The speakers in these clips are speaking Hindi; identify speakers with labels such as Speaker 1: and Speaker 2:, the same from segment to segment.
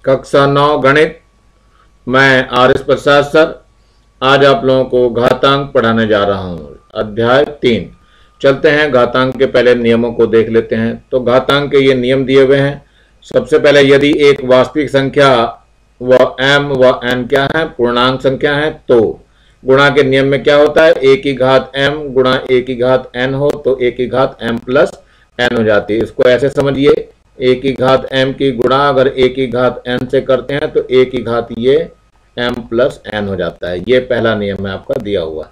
Speaker 1: कक्षा 9 गणित। मैं आर.एस. प्रसाद सर आज आप लोगों को घातांक पढ़ाने जा रहा हूं। अध्याय 3। चलते हैं घातांक के पहले नियमों को देख लेते हैं। तो घातांक के ये नियम दिए हुए हैं। सबसे पहले यदि एक वास्तविक संख्या व m व n क्या है, पूर्णांक संख्या है, तो गुणा के नियम में क्या होता है, a की घात m गुणा a की घात n हो तो a की घात m प्लस n हो जाती है। इसको ऐसे समझिए, a की घात m की गुणा अगर a की घात n से करते हैं तो a की घात ये m प्लस n हो जाता है। ये पहला नियम है आपका दिया हुआ।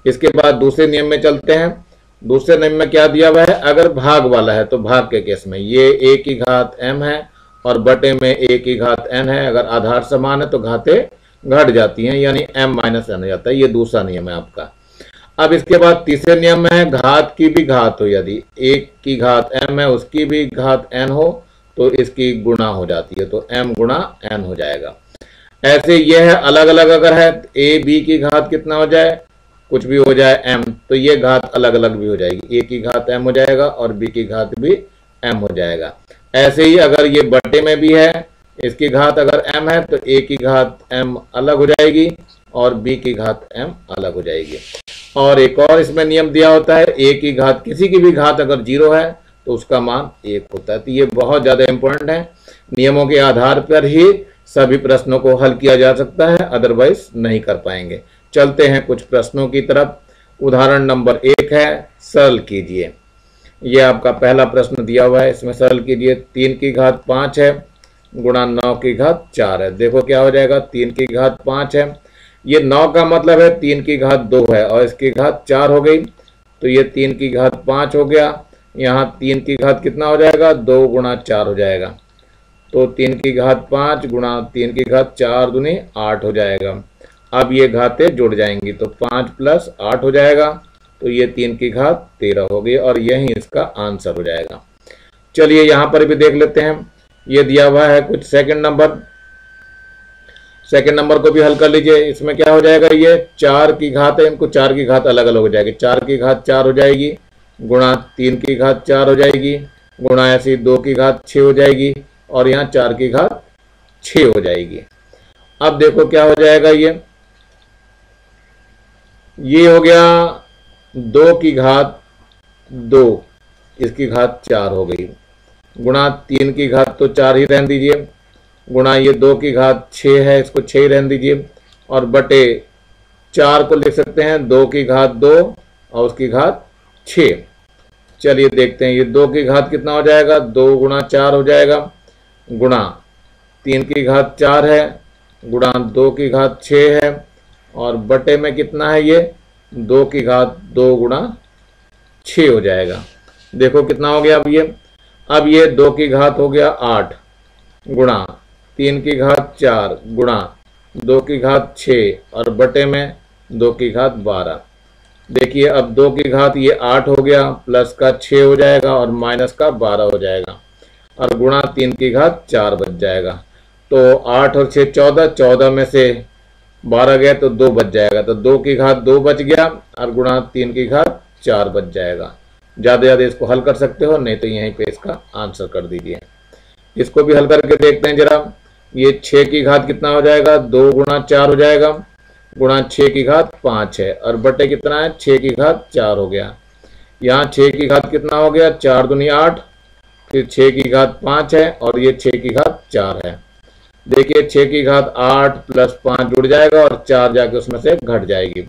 Speaker 1: इसके बाद दूसरे नियम में चलते हैं। दूसरे नियम में क्या दिया हुआ है, अगर भाग वाला है तो भाग के केस में ये a की घात m है और बटे में a की घात n है। अगर आधार समान है तो घातें घट जाती हैं, यानी m माइनस n हो जाता है। ये दूसरा नियम है आपका। अब इसके बाद तीसरे नियम में है, घात की भी घात हो, यदि एक की घात m है उसकी भी घात n हो तो इसकी गुणा हो जाती है, तो m गुणा n हो जाएगा। ऐसे यह है अलग अलग अगर है, a b की घात कितना हो जाए, कुछ भी हो जाए m, तो ये घात अलग अलग भी हो जाएगी, a की घात m हो जाएगा और b की घात भी m हो जाएगा। ऐसे ही अगर ये बटे में भी है, इसकी घात अगर m है तो a की घात m अलग हो जाएगी और b की घात m अलग हो जाएगी। और एक और इसमें नियम दिया होता है, a की घात किसी की भी घात अगर 0 है तो उसका मान 1 होता है। तो ये बहुत ज्यादा इंपॉर्टेंट है। नियमों के आधार पर ही सभी प्रश्नों को हल किया जा सकता है, अदरवाइज नहीं कर पाएंगे। चलते हैं कुछ प्रश्नों की तरफ। उदाहरण नंबर 1 है, सरल कीजिए। ये आपका पहला प्रश्न दिया हुआ है, इसमें सरल कीजिए। 3 की घात 5 है गुणा 9 की घात 4 है। देखो क्या हो जाएगा, 3 की घात 5 है, ये 9 का मतलब है 3 की घात 2 है और इसकी घात 4 हो गई, तो ये 3 की घात 5 हो गया। यहाँ 3 की घात कितना हो जाएगा, 2 गुणा 4 हो जाएगा, तो 3 की घात 5 गुणा 3 की घात 4 दूनी 8 हो जाएगा। अब ये घातें जुड़ जाएंगी तो 5 प्लस 8 हो जाएगा, तो ये 3 की घात 13 हो गई और यही इसका आंसर हो जाएगा। चलिए यहाँ पर भी देख लेते हैं। ये दिया हुआ है कुछ सेकंड नंबर को भी हल कर लीजिए। इसमें क्या हो जाएगा, ये 4 की घात है, इनको 4 की घात अलग अलग हो जाएगी। 4 की घात 4 हो जाएगी गुणा 3 की घात 4 हो जाएगी गुणा ऐसी 2 की घात 6 हो जाएगी और यहाँ 4 की घात 6 हो जाएगी। अब देखो क्या हो जाएगा, ये हो गया 2 की घात 2, इसकी घात 4 हो गई गुणा 3 की घात तो 4 ही रहने दीजिए गुणा ये 2 की घात 6 है, इसको 6 ही रहने दीजिए और बटे 4 को लिख सकते हैं 2 की घात 2 और उसकी घात 6। चलिए देखते हैं, ये 2 की घात कितना हो जाएगा, 2 गुणा 4 हो जाएगा गुणा 3 की घात 4 है गुणा 2 की घात 6 है और बटे में कितना है, ये 2 की घात 2 गुणा 6 हो जाएगा। देखो कितना हो गया अब ये 2 की घात हो गया 8 गुणा 3 की घात 4 गुणा 2 की घात 6 और बटे में 2 की घात 12। देखिए अब 2 की घात ये 8 हो गया, प्लस का 6 हो जाएगा और माइनस का 12 हो जाएगा और गुणा 3 की घात 4 बच जाएगा। तो 8 और 6 14, 14 में से 12 गया तो 2 बच जाएगा, तो 2 की घात 2 बच गया और गुणा 3 की घात 4 बच जाएगा। ज़्यादा इसको हल कर सकते हो, नहीं तो यहीं पे इसका आंसर कर दीजिए। इसको भी हल करके देखते हैं जरा। ये 6 की घात कितना हो जाएगा, 2 गुणा 4 हो जाएगा गुणा 6 की घात 5 है और बटे कितना है, 6 की घात 4 हो गया। यहाँ 6 की घात कितना हो गया, 4 दूनी 8, फिर 6 की घात 5 है और ये 6 की घात 4 है। देखिए 6 की घात 8 प्लस 5 जुड़ जाएगा और 4 जाके उसमें से घट जाएगी,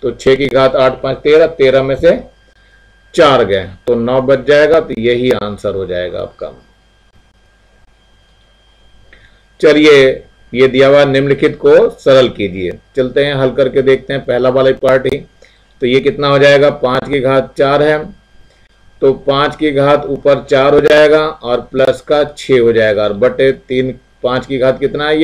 Speaker 1: तो 6 की घात 8 5 13, 13 में से 4 गए तो 9 बच जाएगा, तो यही आंसर हो जाएगा आपका। चलिए ये दिया हुआ निम्नलिखित को सरल कीजिए। चलते हैं हल करके देखते हैं पहला वाला पार्ट ही। तो ये कितना हो जाएगा, 5 की घात 4 है तो 5 की घात ऊपर 4 हो जाएगा और प्लस का 6 हो जाएगा और बटे 3, 5 की घात कितना है,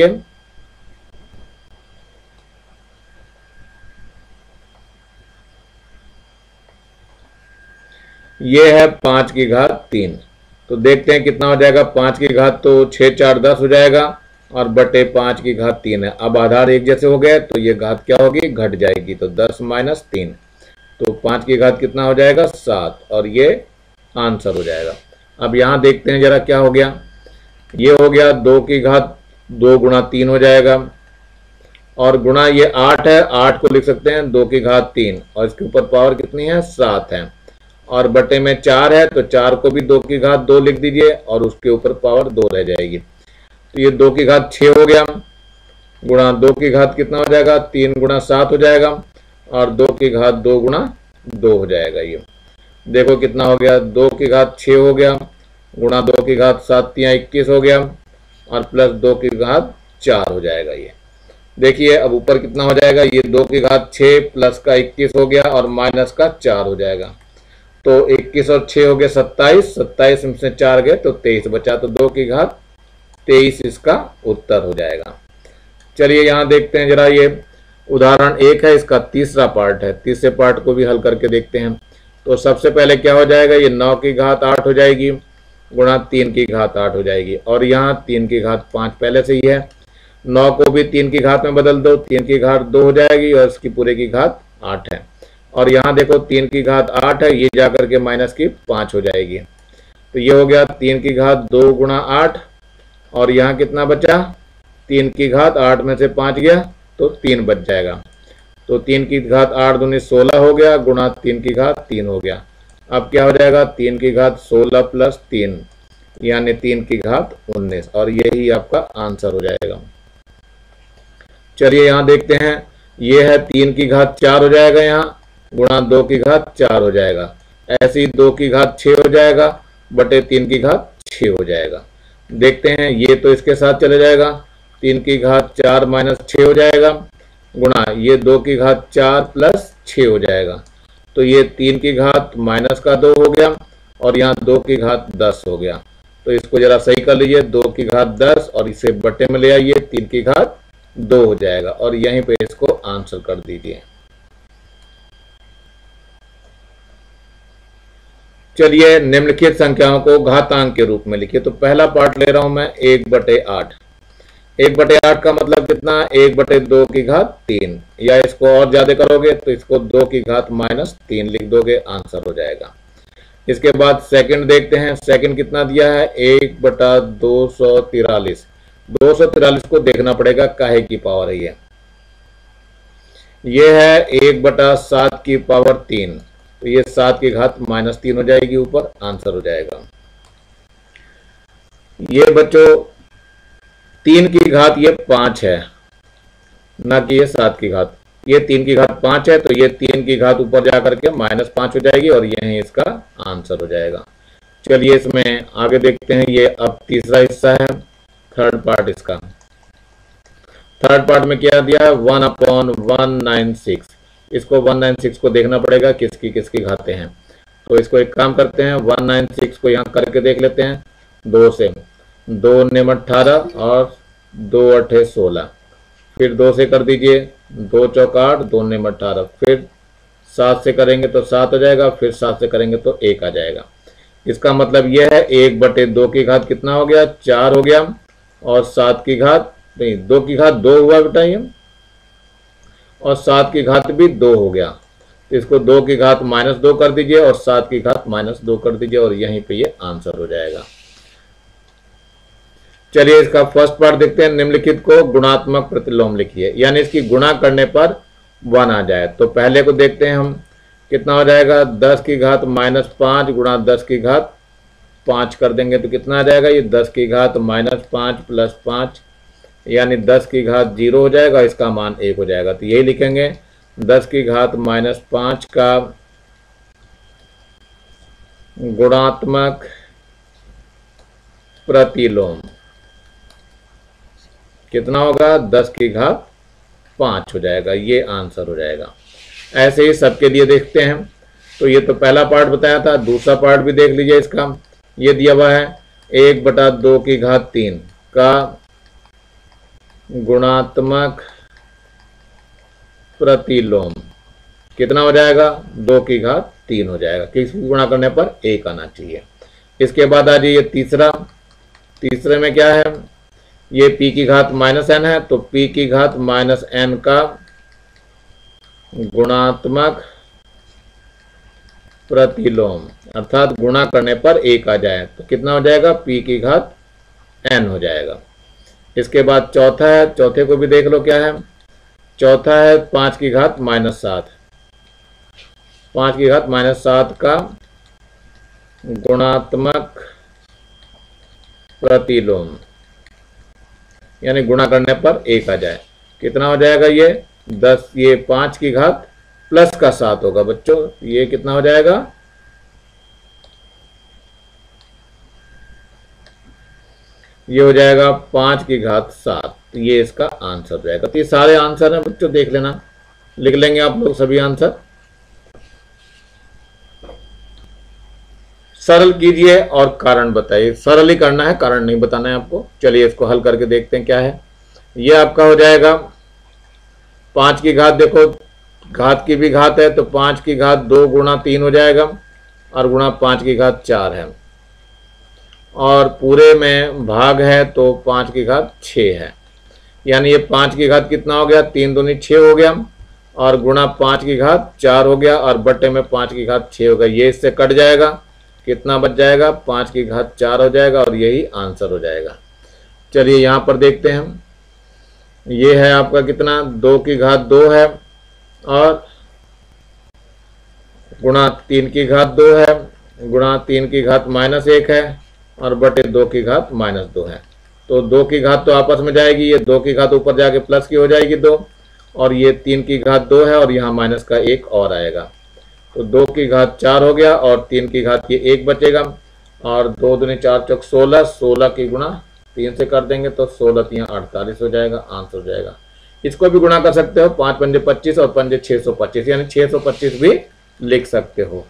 Speaker 1: ये है 5 की घात 3। तो देखते हैं कितना हो जाएगा, 5 की घात तो 6 4 10 हो जाएगा और बटे 5 की घात 3 है। अब आधार एक जैसे हो गए तो ये घात क्या होगी, घट जाएगी, तो 10 माइनस 3, तो 5 की घात कितना हो जाएगा, 7 और ये आंसर हो जाएगा। अब यहाँ देखते हैं जरा क्या हो गया, ये हो गया 2 की घात 2 गुणा 3 हो जाएगा, और गुणा ये 8 है, 8 को लिख सकते हैं 2 की घात 3, और इसके ऊपर पावर कितनी है 7 है, और बटे में 4 है तो 4 को भी 2 की घात 2 लिख दीजिए और उसके ऊपर पावर 2 रह जाएगी। तो ये 2 की घात 6 हो गया, गुणा 2 की घात कितना हो जाएगा 3 गुणा 7 हो जाएगा, और 2 की घात 2 गुणा 2 हो जाएगा। ये देखो कितना हो गया, 2 की घात 6 हो गया, गुणा 2 की घात 7 या 21 हो गया, और प्लस 2 की घात 4 हो जाएगा। ये देखिए अब ऊपर कितना हो जाएगा, ये 2 की घात 6 प्लस का 21 हो गया और माइनस का 4 हो जाएगा। तो 21 और 6 हो गया 27, 27 में से 4 गए तो 23 बचा, तो 2 की घात 23 इसका उत्तर हो जाएगा। चलिए यहाँ देखते हैं जरा, ये उदाहरण 1 है, इसका तीसरा पार्ट है, तीसरे पार्ट को भी हल करके देखते हैं। तो सबसे पहले क्या हो जाएगा, ये 9 की घात 8 हो जाएगी, गुणा 3 की घात 8 हो जाएगी, और यहाँ 3 की घात 5 पहले से ही है, 9 को भी 3 की घात में बदल दो, 3 की घात 2 हो जाएगी और इसकी पूरे की घात 8 है, और यहाँ देखो 3 की घात 8 है, ये जाकर के माइनस की 5 हो जाएगी। तो ये हो गया 3 की घात 2 गुणा 8, और यहाँ कितना बचा, 3 की घात 8 में से 5 गया तो 3 बच जाएगा। तो 3 की घात 8 दूनी 16 हो गया, गुणा 3 की घात 3 हो गया। अब क्या हो जाएगा, 3 की घात 16 प्लस 3 यानी 3 की घात 19, और यही आपका आंसर हो जाएगा। चलिए यहाँ देखते हैं, ये है 3 की घात 4 हो जाएगा, यहाँ गुणा 2 की घात 4 हो जाएगा, ऐसे ही 2 की घात 6 हो जाएगा बटे 3 की घात 6 हो जाएगा। देखते हैं, ये तो इसके साथ चले जाएगा, 3 की घात 4 माइनस 6 हो जाएगा, गुणा ये 2 की घात 4 प्लस 6 हो जाएगा, तो ये 3 की घात माइनस का 2 हो गया, और यहाँ 2 की घात 10 हो गया। तो इसको जरा सही कर लीजिए, 2 की घात 10 और इसे बटे में ले आइए, 3 की घात 2 हो जाएगा, और यहीं पे इसको आंसर कर दीजिए। चलिए निम्नलिखित संख्याओं को घातांक के रूप में लिखिए। तो पहला पार्ट ले रहा हूं मैं 1/8। 1/8 का मतलब कितना, 1/2 की घात 3, या इसको और ज्यादा करोगे तो इसको 2 की घात -3 लिख दोगे, आंसर हो जाएगा। इसके बाद सेकंड देखते हैं, सेकंड कितना दिया है 1/243। 243 को देखना पड़ेगा काहे की पावर है ये है 1/7 की पावर 3, तो ये 7 की घात -3 हो जाएगी, ऊपर आंसर हो जाएगा। ये बच्चों 3 की घात ये 5 है, ना कि ये 7 की घात, ये 3 की घात 5 है, तो ये 3 की घात ऊपर जाकर के -5 हो जाएगी, और यही इसका आंसर हो जाएगा। चलिए इसमें आगे देखते हैं, ये अब तीसरा हिस्सा है, थर्ड पार्ट इसका। थर्ड पार्ट में क्या दिया है 1/196। इसको 196 को देखना पड़ेगा किसकी किसकी घातें हैं। तो इसको एक काम करते हैं, 196 को यहाँ करके देख लेते हैं 2 से, 2 9 18 और 2 8 16, फिर 2 से कर दीजिए, 2 चौक 8, 2 9 18, फिर 7 से करेंगे तो 7 हो जाएगा, फिर 7 से करेंगे तो 1 आ जाएगा। इसका मतलब यह है 1/2 की घात कितना हो गया 4 हो गया, और 7 की घात नहीं 2 की घात 2 हुआ बेटा ये, और 7 की घात भी 2 हो गया, तो इसको 2 की घात -2 कर दीजिए और 7 की घात -2 कर दीजिए, और यहीं पे ये आंसर हो जाएगा। चलिए इसका फर्स्ट पार्ट देखते हैं, निम्नलिखित को गुणात्मक प्रतिलोम लिखिए, यानी इसकी गुणा करने पर 1 आ जाए। तो पहले को देखते हैं हम, कितना हो जाएगा 10 की घात -5 गुणा 10 की घात 5 कर देंगे तो कितना आ जाएगा, ये 10 की घात -5 प्लस 5 यानी 10 की घात 0 हो जाएगा, इसका मान 1 हो जाएगा। तो यही लिखेंगे 10 की घात -5 का गुणात्मक प्रतिलोम कितना होगा 10 की घात 5 हो जाएगा, ये आंसर हो जाएगा। ऐसे ही सबके लिए देखते हैं। तो ये तो पहला पार्ट बताया था, दूसरा पार्ट भी देख लीजिए इसका। ये दिया हुआ है 1/2 की घात 3 का गुणात्मक प्रतिलोम कितना हो जाएगा 2 की घात 3 हो जाएगा, किसी गुणा करने पर 1 आना चाहिए। इसके बाद आ जाइए तीसरा, तीसरे में क्या है, ये p की घात -n है, तो p की घात -n का गुणात्मक प्रतिलोम अर्थात गुणा करने पर 1 आ जाए तो कितना हो जाएगा p की घात n हो जाएगा। इसके बाद चौथा है, चौथे को भी देख लो क्या है। चौथा है 5 की घात माइनस 7, 5 की घात माइनस 7 का गुणात्मक प्रतिलोम, यानी गुणा करने पर 1 आ जाए। कितना हो जाएगा ये 10, ये 5 की घात प्लस का 7 होगा बच्चों। ये कितना हो जाएगा, ये हो जाएगा 5 की घात 7। ये इसका आंसर हो जाएगा। तो ये सारे आंसर हैं बच्चों, देख लेना, लिख लेंगे आप लोग सभी आंसर। सरल कीजिए और कारण बताइए। सरल ही करना है, कारण नहीं बताना है आपको। चलिए इसको हल करके देखते हैं क्या है। ये आपका हो जाएगा 5 की घात, देखो घात की भी घात है तो 5 की घात 2 गुणा 3 हो जाएगा और गुणा 5 की घात 4 है, और पूरे में भाग है तो 5 की घात 6 है। यानी ये 5 की घात कितना हो गया, 3 दूनी 6 हो गया, और गुणा 5 की घात 4 हो गया, और बट्टे में 5 की घात 6 हो गया। ये इससे कट जाएगा, कितना बच जाएगा, 5 की घात 4 हो जाएगा, और यही आंसर हो जाएगा। चलिए यहाँ पर देखते हैं। ये है आपका कितना, 2 की घात 2 है, और गुणा 3 की घात 2 है, गुणा 3 की घात माइनस 1 है, और बटे 2 की घात माइनस 2 है। तो 2 की घात तो आपस में जाएगी, ये 2 की घात ऊपर जाके प्लस की हो जाएगी 2, और ये 3 की घात 2 है, और यहाँ माइनस का 1 और आएगा। तो 2 की घात 4 हो गया, और 3 की घात ये 1 बचेगा, और 2 दूनी 4 चौक 16, 16 की गुणा 3 से कर देंगे तो 16 3 48 हो जाएगा, आंसर हो जाएगा। इसको भी गुणा कर सकते हो, 5 पंजे 25 और पंजे 625, यानी 625 भी लिख सकते हो।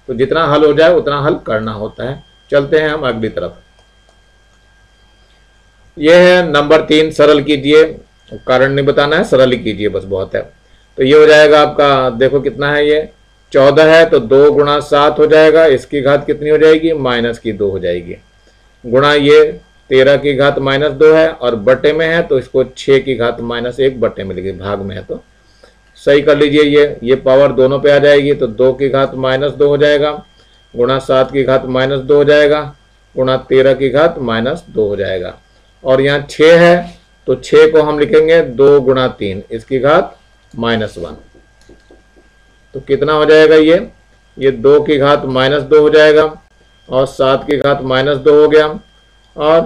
Speaker 1: तो जितना हल हो जाए उतना हल करना होता है। चलते हैं हम अगली तरफ। यह है नंबर 3, सरल कीजिए, कारण नहीं बताना है, सरल ही कीजिए बस, बहुत है। तो ये हो जाएगा आपका, देखो कितना है, ये 14 है तो 2 गुणा 7 हो जाएगा, इसकी घात कितनी हो जाएगी, माइनस की 2 हो जाएगी, गुणा ये 13 की घात माइनस 2 है, और बटे में है तो इसको 6 की घात माइनस 1 बटे में लिखिए, भाग में है तो सही कर लीजिए। ये पावर दोनों पे आ जाएगी, तो 2 की घात माइनस 2 हो जाएगा, गुणा 7 की घात माइनस 2 हो जाएगा, गुणा 13 की घात माइनस 2 हो जाएगा, और यहाँ 6 है तो 6 को हम लिखेंगे 2 गुणा 3, इसकी घात माइनस 1। तो कितना हो जाएगा, ये 2 की घात माइनस 2 हो जाएगा, और 7 की घात माइनस 2 हो गया, और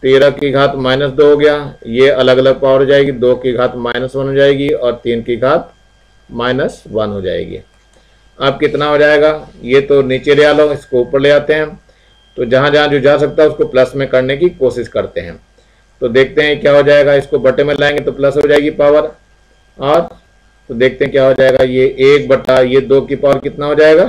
Speaker 1: 13 की घात माइनस 2 हो गया। ये अलग अलग पावर हो जाएगी, 2 की घात माइनस 1 हो जाएगी, और 3 की घात माइनस 1 हो जाएगी। अब कितना हो जाएगा, ये तो नीचे ले आ लो, इसको ऊपर ले आते हैं। तो जहां जहां जो जा सकता है उसको प्लस में करने की कोशिश करते हैं। तो देखते हैं क्या हो जाएगा, इसको बटे में लाएंगे तो प्लस हो जाएगी पावर, और तो देखते हैं क्या हो जाएगा, ये 1 बटा ये 2 की पावर कितना हो जाएगा,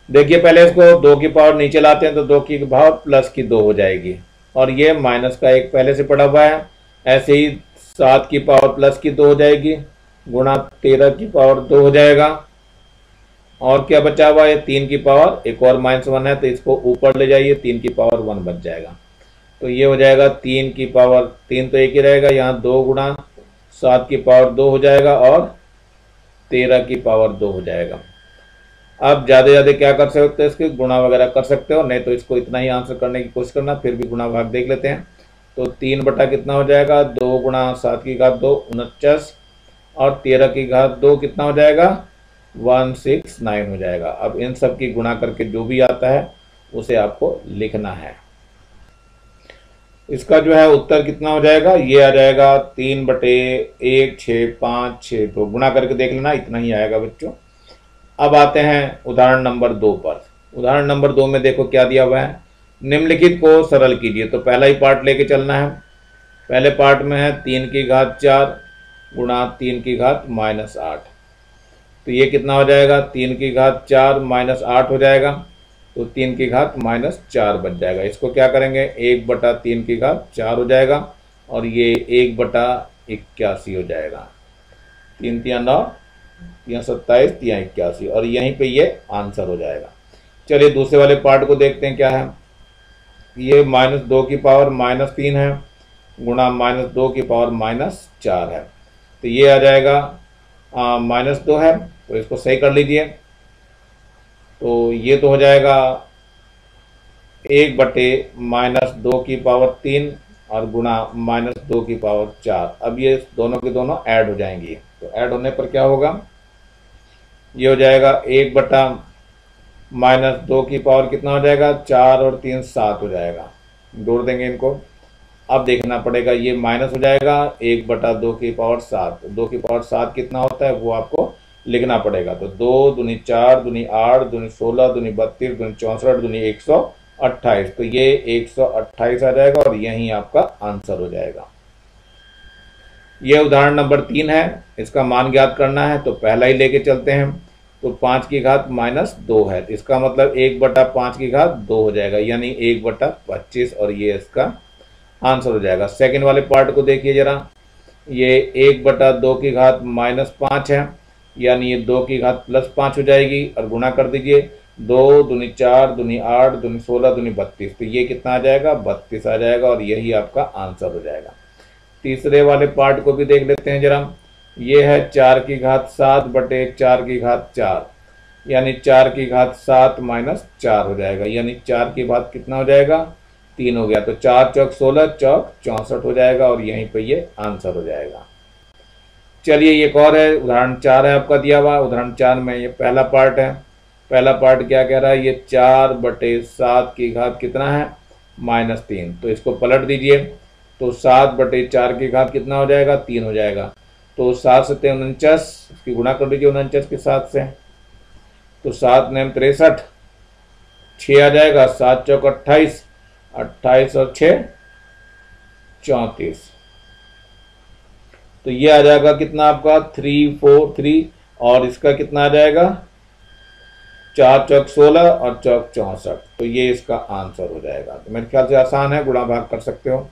Speaker 1: देखिए पहले इसको 2 की पावर नीचे लाते हैं तो 2 की पावर प्लस की 2 हो जाएगी, और ये माइनस का 1 पहले से पड़ा हुआ है। ऐसे ही 7 की पावर प्लस की 2 हो जाएगी, गुणा 13 की पावर 2 हो जाएगा, और क्या बचा हुआ है, 3 की पावर एक और माइनस 1 है तो इसको ऊपर ले जाइए, 3 की पावर 1 बच जाएगा। तो ये हो जाएगा 3 की पावर 3 तो एक ही रहेगा, यहाँ 2 गुणा 7 की पावर 2 हो जाएगा, और 13 की पावर 2 हो जाएगा। अब ज्यादा क्या कर सकते हो, इसके गुणा वगैरह कर सकते हो, नहीं तो इसको इतना ही आंसर करने की कोशिश करना, फिर भी गुणा भाग देख लेते हैं। तो 3 बटा कितना हो जाएगा, 2 गुणा 7 की घात 2 49, और 13 की घात 2 कितना हो जाएगा, 169 हो जाएगा। अब इन सब की गुणा करके जो भी आता है उसे आपको लिखना है। इसका जो है उत्तर कितना हो जाएगा, ये आ जाएगा 3 बटे 1 6 5 6, तो गुणा करके देख लेना, इतना ही आएगा बच्चों। अब आते हैं उदाहरण नंबर 2 पर। उदाहरण नंबर 2 में देखो क्या दिया हुआ है, निम्नलिखित को सरल कीजिए। तो पहला ही पार्ट लेके चलना है। पहले पार्ट में है 3 की घात 4 गुणा 3 की घात माइनस 8, तो ये कितना हो जाएगा, 3 की घात 4 माइनस 8 हो जाएगा, तो 3 की घात माइनस 4 बच जाएगा। इसको क्या करेंगे, 1 बटा 3 की घात 4 हो जाएगा, और ये 1 बटा 81 हो जाएगा, 3 तिया 9 तिया 27 तिया 81, और यहीं पे ये आंसर हो जाएगा। चलिए दूसरे वाले पार्ट को देखते हैं क्या है। ये माइनस 2 की पावर माइनस 3 है, गुणा माइनस 2 की पावर माइनस 4 है, तो ये आ जाएगा माइनस 2 है, तो इसको सही कर लीजिए। तो ये तो हो जाएगा 1/-2 और गुणा -2/4। अब ये दोनों के दोनों ऐड हो जाएंगी, तो ऐड होने पर क्या होगा, ये हो जाएगा 1/-2 कितना हो जाएगा, 4 और 3 7 हो जाएगा। जोड़ देंगे इनको। अब देखना पड़ेगा, ये माइनस हो जाएगा 1/2/7। 2/7 कितना होता है वो आपको लिखना पड़ेगा। तो 2 दूनी 4 दूनी 8 दूनी 16 दूनी 32 दूनी 64 दूनी 128। तो ये 128 आ जाएगा और यही आपका आंसर हो जाएगा। ये उदाहरण नंबर 3 है, इसका मान ज्ञात करना है। तो पहला ही लेके चलते हैं। तो 5⁻² है, इसका मतलब 1/5² हो जाएगा, यानी 1/25 और ये इसका आंसर हो जाएगा। सेकंड वाले पार्ट को देखिए जरा, ये 1/2⁻5 है, यानी ये 2⁻+5 हो जाएगी और गुणा कर दीजिए। 2 दूनी 4 दूनी 8 दूनी 16 दूनी 32। तो ये कितना आ जाएगा, 32 आ जाएगा और यही आपका आंसर हो जाएगा। तीसरे वाले पार्ट को भी देख लेते हैं जरा। ये है 4⁻7/4⁻4, यानी 4⁻7 - 4 हो जाएगा, यानी 4 की घात कितना हो जाएगा, 3 हो गया। तो 4 चौक 16 चौक 64 हो जाएगा और यहीं पे ये आंसर हो जाएगा। चलिए एक और है, उदाहरण 4 है आपका दिया हुआ। उदाहरण 4 में ये पहला पार्ट है। पहला पार्ट क्या कह रहा है, ये 4/7 की घात कितना है, -3। तो इसको पलट दीजिए। तो 7/4 की घात कितना हो जाएगा, 3 हो जाएगा। तो 7 से 49, इसकी गुणा कर दीजिए 49 के 7 से। तो 7 9 63, 6 आ जाएगा। 7 चौक 28, 28 और 6 34। तो ये आ जाएगा कितना आपका 343 और इसका कितना आ जाएगा 4 चौक 16 और चौक 64। तो ये इसका आंसर हो जाएगा। तो मेरे ख्याल से आसान है, गुणा भाग कर सकते हो।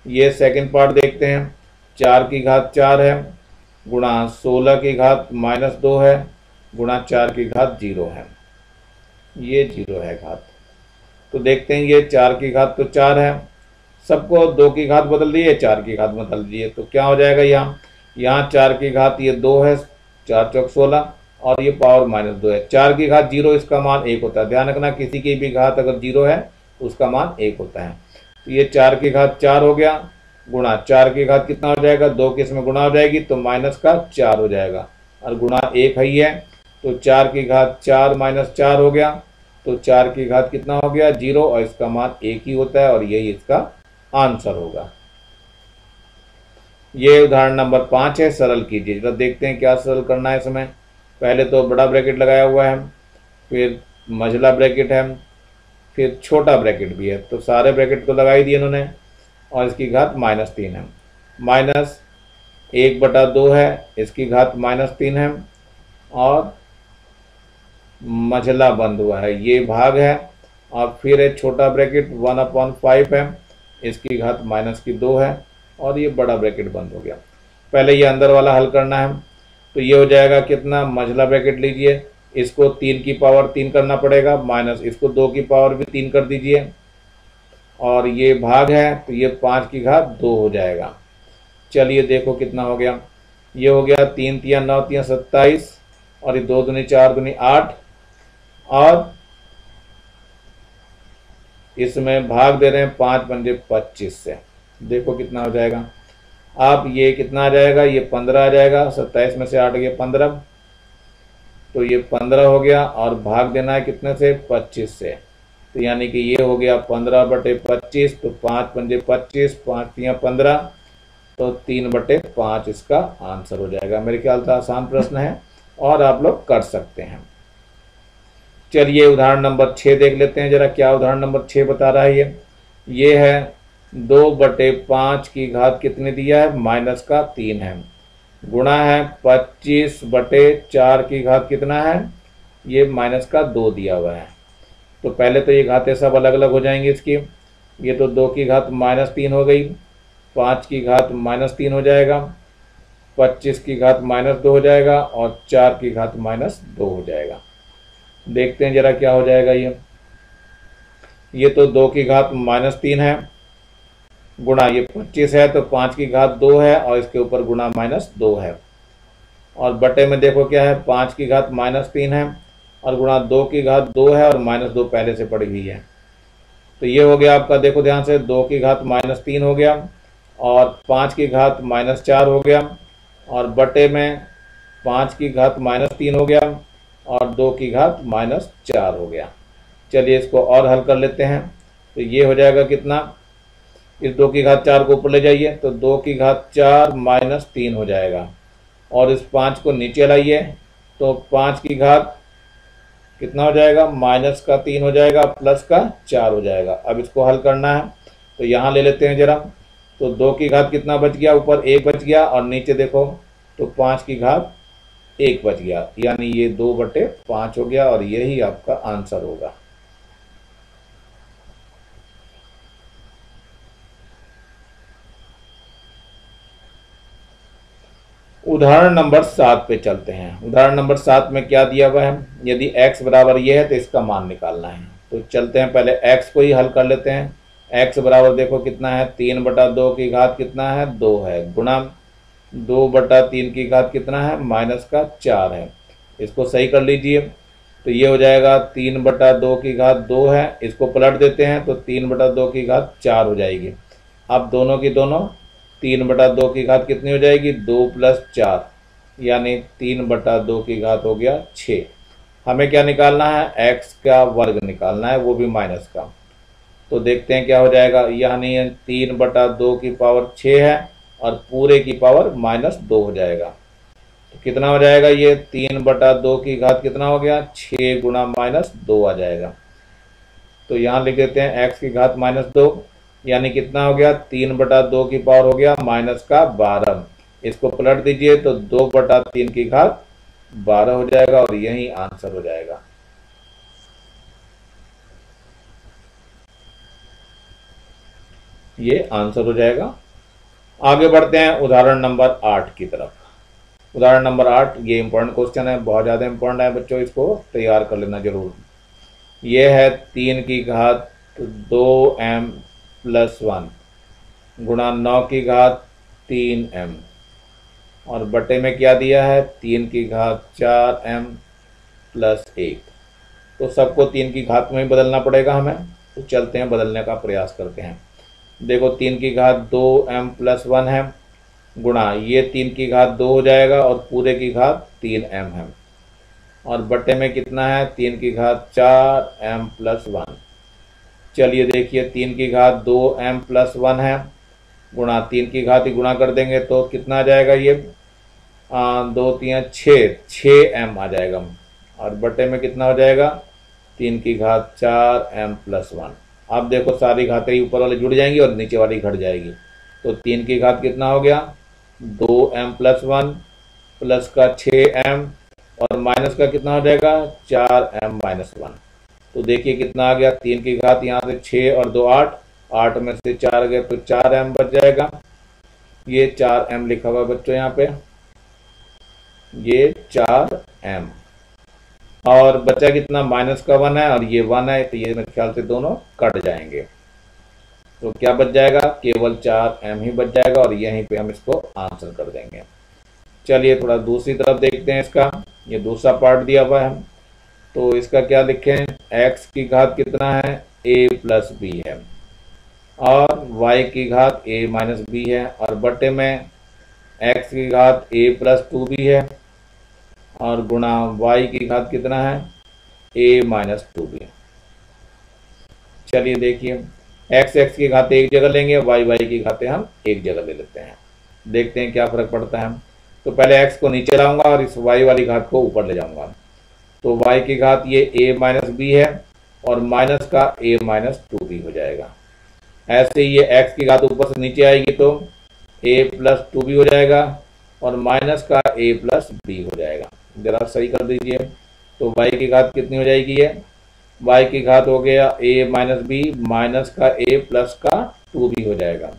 Speaker 1: ये सेकंड पार्ट देखते हैं। 4⁻4 है, गुणा 16⁻2 है, गुणा 4 0 है। ये 0 है घात। तो देखते हैं, ये 4 तो 4 है, सबको 2 की घात बदल दिए, 4 की घात बदल दिए। तो क्या हो जाएगा, यहाँ 4 की घात ये 2 है, 4 चौक 16 और ये पावर -2 है। 4 की घात 0, इसका मान 1 होता है। ध्यान रखना, किसी की भी घात अगर 0 है उसका मान 1 होता है। तो ये 4 हो गया, गुणा 4 की घात कितना हो जाएगा, 2 की इसमें गुणा हो जाएगी तो -4 हो जाएगा और गुणा 1 है ही है। तो 4 -4 हो गया। तो 4 की घात कितना हो गया, 0 और इसका मान 1 ही होता है और यही इसका आंसर होगा। ये उदाहरण नंबर 5 है, सरल कीजिए। जरा देखते हैं क्या सरल करना है इसमें। पहले तो बड़ा ब्रैकेट लगाया हुआ है, फिर मझला ब्रैकेट है, फिर छोटा ब्रैकेट भी है। तो सारे ब्रैकेट तो लगा ही दिए इन्होंने और इसकी घात -3 है। -1/2 है, इसकी घात -3 है और मझला बंद हुआ है, ये भाग है। और फिर एक छोटा ब्रैकेट 1/5 है, इसकी घात -2 है और ये बड़ा ब्रैकेट बंद हो गया। पहले ये अंदर वाला हल करना है। तो ये हो जाएगा कितना, मझला ब्रैकेट लीजिए, इसको 3 की पावर 3 करना पड़ेगा, माइनस इसको 2 की पावर भी 3 कर दीजिए और ये भाग है तो ये 5⁻2 हो जाएगा। चलिए देखो कितना हो गया, ये हो गया 3 × 9 × 27 और ये 2 दूनी 4 दूनी 8 और इसमें भाग दे रहे हैं 5 पंजे 25 से। देखो कितना हो जाएगा, आप ये कितना आ जाएगा, ये 15 आ जाएगा। 27 में से 8 गया 15, तो ये 15 हो गया और भाग देना है कितने से, 25 से। तो यानी कि ये हो गया 15/25। तो 5 पंजे 25, 5 × 15 तो 3/5 इसका आंसर हो जाएगा। मेरे ख्याल से आसान प्रश्न है और आप लोग कर सकते हैं। चलिए उदाहरण नंबर 6 देख लेते हैं जरा, क्या उदाहरण नंबर 6 बता रहा है। ये है 2/5 की घात कितने दिया है, -3 है, गुणा है 25/4 की घात कितना है, ये -2 दिया हुआ है। तो पहले तो ये घातें सब अलग अलग हो जाएंगी इसकी। ये तो 2 की घात -3 हो गई, 5 की घात -3 हो जाएगा, 25 की घात -2 हो जाएगा और 4 की घात -2 हो जाएगा। देखते हैं जरा क्या हो जाएगा। ये तो 2 की घात -3 है, गुणा ये 25 है तो 5 की घात 2 है और इसके ऊपर गुणा -2 है और बटे में देखो क्या है, 5 की घात -3 है और गुणा 2 की घात 2 है और -2 पहले से पड़ी हुई है। तो ये हो गया आपका, देखो ध्यान से, 2 की घात -3 हो गया और 5 की घात -4 हो गया और बटे में 5 की घात -3 हो गया और 2 की घात -4 हो गया। चलिए इसको और हल कर लेते हैं। तो ये हो जाएगा कितना, इस 2 की घात 4 को ऊपर ले जाइए तो 2 की घात 4 -3 हो जाएगा और इस 5 को नीचे लाइए तो 5 की घात कितना हो जाएगा, -3 हो जाएगा, +4 हो जाएगा। अब इसको हल करना है तो यहाँ ले लेते हैं जरा। तो 2 की घात कितना बच गया, ऊपर 1 बच गया और नीचे देखो तो 5 की घात 1 बच गया, यानी ये 2/5 हो गया और यही आपका आंसर होगा। उदाहरण नंबर 7 पे चलते हैं। उदाहरण नंबर 7 में क्या दिया हुआ है, यदि x बराबर ये है तो इसका मान निकालना है। तो चलते हैं, पहले x को ही हल कर लेते हैं। x बराबर देखो कितना है, 3/2 की घात कितना है, 2 है, गुणा 2/3 की घात कितना है, -4 है। इसको सही कर लीजिए तो ये हो जाएगा 3/2 की घात 2 है, इसको पलट देते हैं तो 3/2 की घात 4 हो जाएगी। अब दोनों की दोनों 3/2 की घात कितनी हो जाएगी, 2 + 4, यानी 3/2 की घात हो गया 6। हमें क्या निकालना है, x का वर्ग निकालना है, वो भी माइनस का। तो देखते हैं क्या हो जाएगा, यानी 3/2 की पावर 6 है और पूरे की पावर -2 हो जाएगा। तो कितना हो जाएगा, ये 3/2 की घात कितना हो गया, 6 गुणा -2 आ जाएगा। तो यहाँ लिख देते हैं x की घात -2, यानी कितना हो गया, 3/2 की पावर हो गया -12। इसको पलट दीजिए तो 2/3 की घात 12 हो जाएगा और यही आंसर हो जाएगा। ये आंसर हो जाएगा। आगे बढ़ते हैं उदाहरण नंबर 8 की तरफ। उदाहरण नंबर 8 ये इंपॉर्टेंट क्वेश्चन है, बहुत ज़्यादा इंपॉर्टेंट है बच्चों, इसको तैयार कर लेना जरूर। ये है 3 की घात 2m + 1 गुणा 9 की घात 3m और बटे में क्या दिया है, 3 की घात 4m + 1। तो सबको 3 की घात में ही बदलना पड़ेगा हमें। तो चलते हैं, बदलने का प्रयास करते हैं। देखो 3 की घात 2m + 1 है गुणा ये 3 की घात 2 हो जाएगा और पूरे की घात 3m है और बटे में कितना है, 3 की घात 4m + 1। चलिए देखिए 3 की घात 2m + 1 है गुणा 3 की घात ही गुणा कर देंगे तो कितना आ जाएगा, ये 2 3 6m आ जाएगा और बटे में कितना हो जाएगा, 3 की घात 4m + 1। अब देखो सारी घातें ऊपर वाली जुड़ जाएंगी और नीचे वाली घट जाएगी। तो 3 की घात कितना हो गया, 2m + 1 प्लस का 6m और माइनस का कितना हो जाएगा, 4m - 1। तो देखिए कितना आ गया, 3 की घात यहाँ से 6 और 2 8, 8 में से 4 गए तो 4m बच जाएगा। ये 4m लिखा हुआ बच्चों यहाँ पे, ये 4m और बचा कितना, -1 है और ये 1 है, तो ये मेरे ख्याल से दोनों कट जाएंगे। तो क्या बच जाएगा, केवल 4m ही बच जाएगा और यहीं पे हम इसको आंसर कर देंगे। चलिए थोड़ा दूसरी तरफ देखते हैं इसका, ये दूसरा पार्ट दिया हुआ है। तो इसका क्या लिखें, x की घात कितना है, a + b है और y की घात a - b है और बटे में x की घात a + 2b है और गुणा y की घात कितना है, a - 2b। चलिए देखिए x की घातें एक जगह लेंगे, y की घातें हम एक जगह ले लेते हैं, देखते हैं क्या फर्क पड़ता है। तो पहले x को नीचे लाऊंगा और इस y वाली घात को ऊपर ले जाऊंगा। तो y की घात ये a - b है और माइनस का a - 2b हो जाएगा। ऐसे ही ये x की घात ऊपर से नीचे आएगी तो a + 2b हो जाएगा और माइनस का a + b हो जाएगा। जरा सही कर दीजिए। तो y की घात कितनी हो जाएगी, ये y की घात हो गया a - b माइनस का a प्लस का 2b हो जाएगा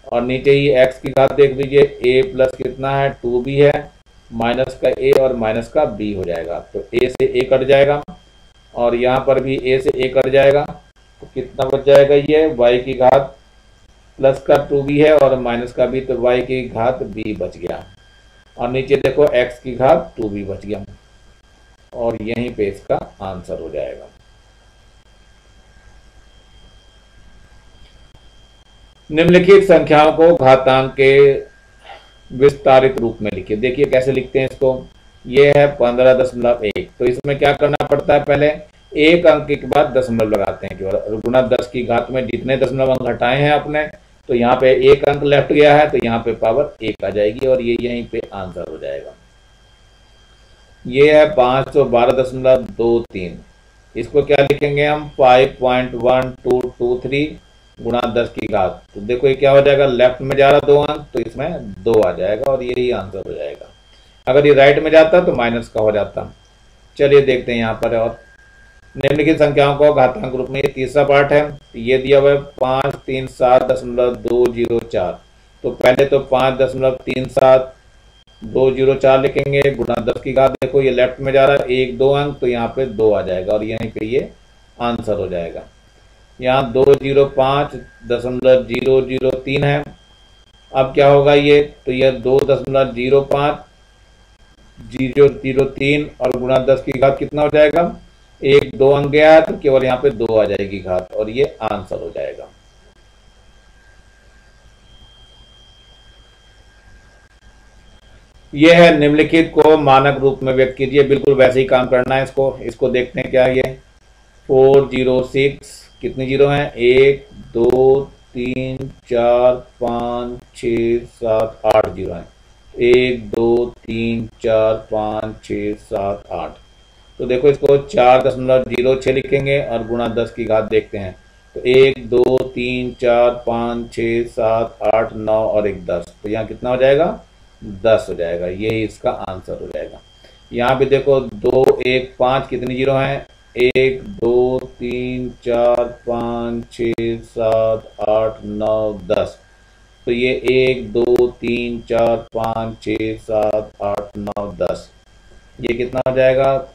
Speaker 1: और नीचे ही x की घात देख लीजिए, a प्लस कितना है 2b है, माइनस का a और माइनस का b हो जाएगा। तो a से a कट जाएगा और यहाँ पर भी a से a कट जाएगा तो कितना बच जाएगा, ये y की घात प्लस का 2b है और माइनस का b, तो y की घात b बच गया और नीचे देखो x की घात 2b बच गया और यहीं पे इसका आंसर हो जाएगा। निम्नलिखित संख्याओं को घातांक के विस्तारित रूप में लिखिए। देखिए कैसे लिखते हैं इसको। ये है 15.1, तो इसमें क्या करना पड़ता है, पहले एक अंक के बाद दशमलव लगाते हैं केवल, और गुना 10 की घात में जितने दशमलव अंक हटाए हैं आपने, तो यहाँ पे एक अंक लेफ्ट गया है, तो यहाँ पे पावर 1 आ जाएगी और ये यहीं पे आंसर हो जाएगा। ये है 512.23, इसको क्या लिखेंगे हम, 5.1223 गुणा 10 की घात। तो देखो ये क्या हो जाएगा, लेफ्ट में जा रहा 2 अंक, तो इसमें 2 आ जाएगा और यही आंसर हो जाएगा। अगर ये राइट में जाता तो माइनस का हो जाता। चलिए देखते हैं यहाँ पर। और निम्नलिखित संख्याओं को घातांक रूप में, ये तीसरा पार्ट है, ये दिया हुआ है 537.204। तो पहले तो 5.37204 लिखेंगे गुणा 10 की घात। देखो ये लेफ्ट में जा रहा है 1-2 अंक, तो यहाँ पे 2 आ जाएगा और यहीं पे ये आंसर हो जाएगा। यहाँ 205.003 है। अब क्या होगा ये, तो यह 2.05 और गुणा 10 की घात कितना हो जाएगा, 1-2 अंक गया है, तो केवल यहाँ पे 2 आ जाएगी घात और ये आंसर हो जाएगा। ये है निम्नलिखित को मानक रूप में व्यक्त कीजिए। बिल्कुल वैसे ही काम करना है इसको देखते हैं क्या। ये 406 कितनी जीरो हैं, 1 2 3 4 5 6 7 8 जीरो हैं, 1 2 3 4 5 6 7 8। तो देखो इसको 4.06 लिखेंगे और गुणा 10 की घात देखते हैं, तो 1 2 3 4 5 6 7 8 9 और 1 10, तो यहाँ कितना हो जाएगा, 10 हो जाएगा। यही इसका आंसर हो जाएगा। यहाँ पे देखो 2 1 5 कितनी जीरो हैं, 1 2 3 4 5 6 7 8 9 10, तो ये 1 2 3 4 5 6 7 8 9 10, ये कितना हो जाएगा,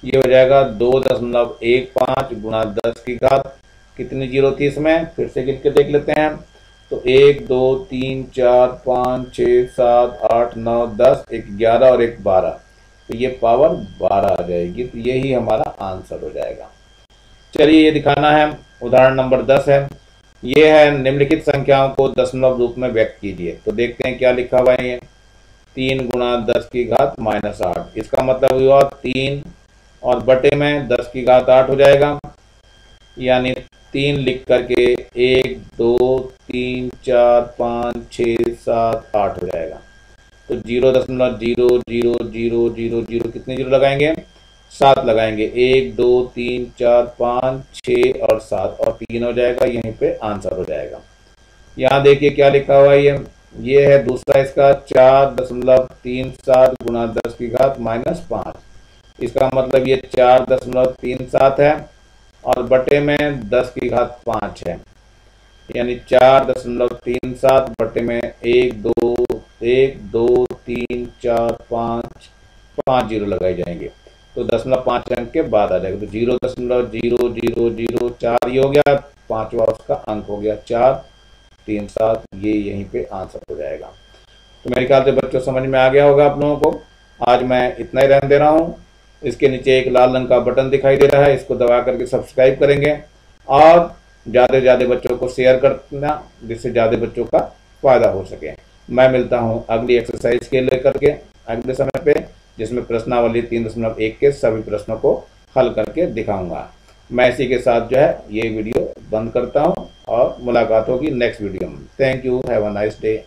Speaker 1: ये हो जाएगा 2.15 गुणा 10 की घात। कितनी जीरो थी इसमें, फिर से गिन के देख लेते हैं। तो 1 2 3 4 5 6 7 8 9 10, एक 11 और एक 12, तो ये पावर 12 आ जाएगी। तो यही हमारा आंसर हो जाएगा। चलिए ये दिखाना है। उदाहरण नंबर 10 है। ये है निम्नलिखित संख्याओं को दशमलव रूप में व्यक्त कीजिए। तो देखते हैं क्या लिखा हुआ है। ये 3 गुणा 10 की घात -8, इसका मतलब हुआ 3 और बटे में 10 की घात 8 हो जाएगा, यानी 3 लिख करके 1 2 3 4 5 6 7 8 हो जाएगा। तो 0.00000 कितने जीरो लगाएंगे, 7 लगाएंगे, 1 2 3 4 5 6 और 7 और 3 हो जाएगा। यहीं पे आंसर हो जाएगा। यहाँ देखिए क्या लिखा हुआ है। ये है दूसरा इसका 4.37 गुणा 10 की घात -5, इसका मतलब ये 4.37 है और बटे में 10 की घात 5 है, यानी 4.37 बटे में 1 2 3 4 5 जीरो लगाए जाएंगे, तो 0.5 अंक के बाद आ जाएगा। तो 0.0004 ये हो गया, 5वां उसका अंक हो गया 437, ये यहीं पे आंसर हो जाएगा। तो मेरे ख्याल से बच्चों समझ में आ गया होगा आप लोगों को। आज मैं इतना ही रहने दे रहा हूँ। इसके नीचे एक लाल रंग का बटन दिखाई दे रहा है, इसको दबा करके सब्सक्राइब करेंगे और ज़्यादा से ज़्यादा बच्चों को शेयर करना, जिससे ज़्यादा बच्चों का फायदा हो सके। मैं मिलता हूँ अगली एक्सरसाइज के लेकर के अगले समय पे, जिसमें प्रश्नावली 3.1 के सभी प्रश्नों को हल करके दिखाऊंगा। मैं इसी के साथ जो है ये वीडियो बंद करता हूँ और मुलाकात होगी नेक्स्ट वीडियो में। Thank you, have a nice day.